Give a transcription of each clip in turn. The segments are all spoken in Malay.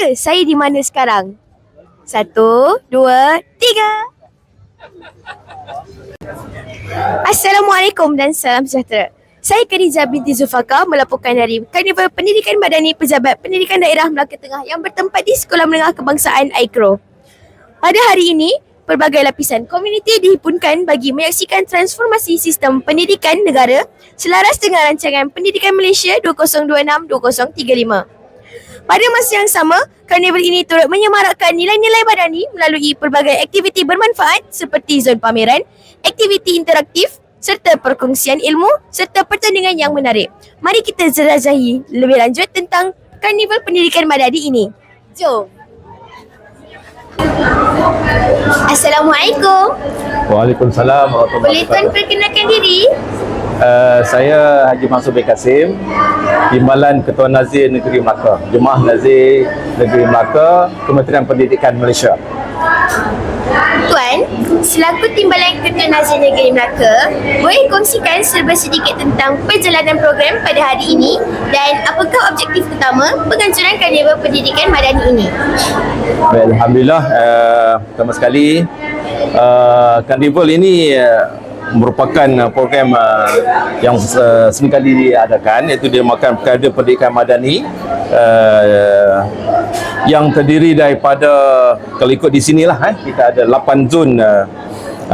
Sangka saya di mana sekarang? 1, 2, 3. Assalamualaikum dan salam sejahtera. Saya Khadijah binti Zulfaqar melaporkan dari Karnival Pendidikan Madani Pejabat Pendidikan Daerah Melaka Tengah yang bertempat di Sekolah Menengah Kebangsaan Aikro. Pada hari ini, pelbagai lapisan komuniti dihimpunkan bagi menyaksikan transformasi sistem pendidikan negara selaras dengan rancangan Pendidikan Malaysia 2026-2035. Pada masa yang sama, karnival ini turut menyemarakkan nilai-nilai madani melalui pelbagai aktiviti bermanfaat seperti zon pameran, aktiviti interaktif, serta perkongsian ilmu serta pertandingan yang menarik. Mari kita jelajahi lebih lanjut tentang Karnival Pendidikan Madani ini. Jom. Assalamualaikum. Waalaikumsalam warahmatullahi Boleh tuan perkenalkan diri? Saya Haji Mansur bin Kasim, Timbalan Ketua Nazir Negeri Melaka, Jemaah Nazir Negeri Melaka, Kementerian Pendidikan Malaysia. Tuan, selaku Timbalan Ketua Nazir Negeri Melaka, boleh kongsikan serba sedikit tentang perjalanan program pada hari ini dan apakah objektif utama penganjuran Karnival Pendidikan Madani ini? Baik, Alhamdulillah, pertama sekali Karnival ini merupakan program yang sekali diadakan, iaitu dinamakan Perkara Pendidikan Madani, yang terdiri daripada, kalau ikut di sinilah kita ada 8 zon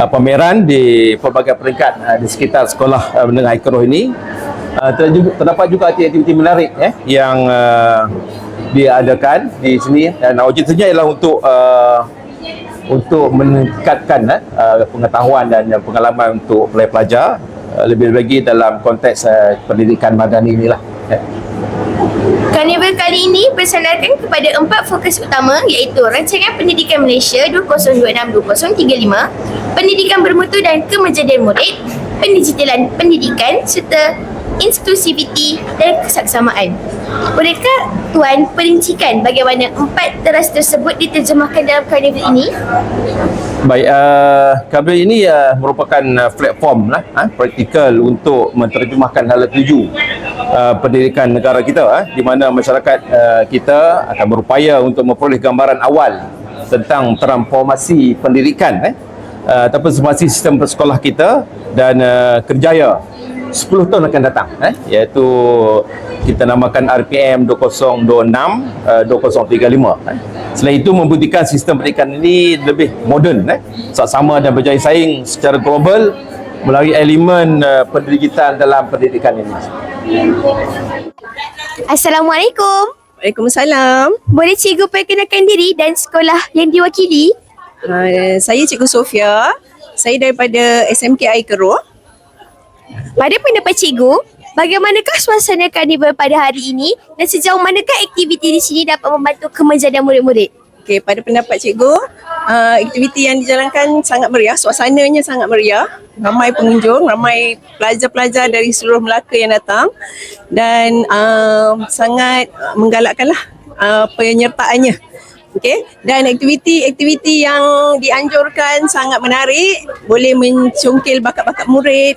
pameran di pelbagai peringkat di sekitar Sekolah Menengah Aikro ini. Terdapat juga aktiviti menarik yang diadakan di sini, dan objektifnya ialah untuk meningkatkan pengetahuan dan pengalaman untuk pelajar-pelajar, lebih lagi dalam konteks pendidikan madani inilah. Karnival kali ini bersandarkan kepada 4 fokus utama, iaitu Rancangan Pendidikan Malaysia 2026-2035, Pendidikan Bermutu dan Kemajuan Murid, Pendigitalan Pendidikan serta inklusiviti dan kesaksamaan. Bolehkah tuan perincikan bagaimana 4 teras tersebut diterjemahkan dalam karnival ini? Baik, karnival ini merupakan platform praktikal untuk menterjemahkan hala tuju pendidikan negara kita, di mana masyarakat kita akan berupaya untuk memperoleh gambaran awal tentang transformasi pendidikan transformasi sistem sekolah kita dan kerjaya 10 tahun akan datang, iaitu kita namakan RPM 2026-2035. Selain itu, membuktikan sistem pendidikan ini lebih moden, sama dan berjaya saing secara global melalui elemen pendidikan dalam pendidikan ini. Assalamualaikum. Waalaikumsalam. Boleh cikgu perkenalkan diri dan sekolah yang diwakili? Saya Cikgu Sofia. Saya daripada SMK Aikro. Pada pendapat cikgu, bagaimanakah suasana karnival pada hari ini dan sejauh manakah aktiviti di sini dapat membantu kemajuan murid-murid? Okey, pada pendapat cikgu, aktiviti yang dijalankan sangat meriah, suasananya sangat meriah. Ramai pengunjung, ramai pelajar-pelajar dari seluruh Melaka yang datang dan sangat menggalakkanlah penyertaannya. Okey, dan aktiviti-aktiviti yang dianjurkan sangat menarik, boleh mencongkil bakat-bakat murid.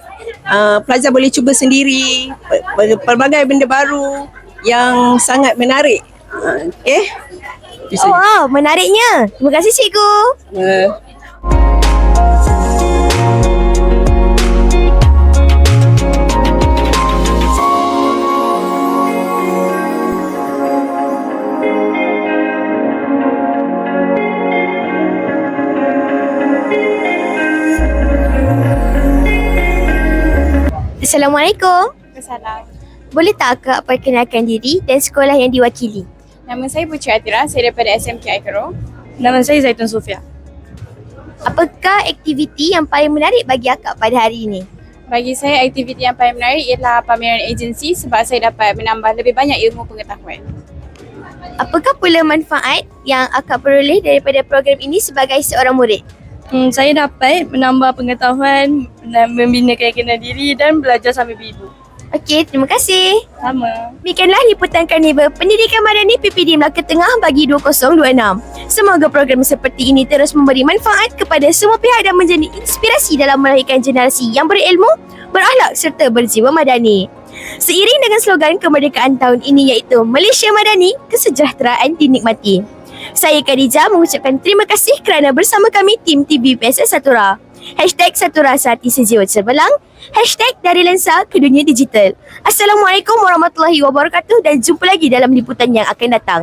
Pelajar boleh cuba sendiri pelbagai benda baru yang sangat menarik. Okey. Oh, wow, menariknya. Terima kasih cikgu. Assalamualaikum. Assalamualaikum. Boleh tak akak perkenalkan diri dan sekolah yang diwakili? Nama saya Putri Atira, saya daripada SMK Aikro. Nama saya Zaitun Sofia. Apakah aktiviti yang paling menarik bagi akak pada hari ini? Bagi saya, aktiviti yang paling menarik ialah pameran agensi sebab saya dapat menambah lebih banyak ilmu pengetahuan. Apakah pula manfaat yang akak peroleh daripada program ini sebagai seorang murid? Saya dapat menambah pengetahuan dan membina keyakinan diri dan belajar sambil beribu. Okey, terima kasih. Sama. Demikianlah liputan Karnival Pendidikan Madani PPD Melaka Tengah bagi 2026. Semoga program seperti ini terus memberi manfaat kepada semua pihak dan menjadi inspirasi dalam melahirkan generasi yang berilmu, berakhlak serta berjiwa madani. Seiring dengan slogan kemerdekaan tahun ini iaitu Malaysia Madani, kesejahteraan dinikmati. Saya Khadijah mengucapkan terima kasih kerana bersama kami tim TVPSS Satura. #Satura Hati Sejiwa Cerbelang. #dari lensa ke dunia digital. Assalamualaikum warahmatullahi wabarakatuh dan jumpa lagi dalam liputan yang akan datang.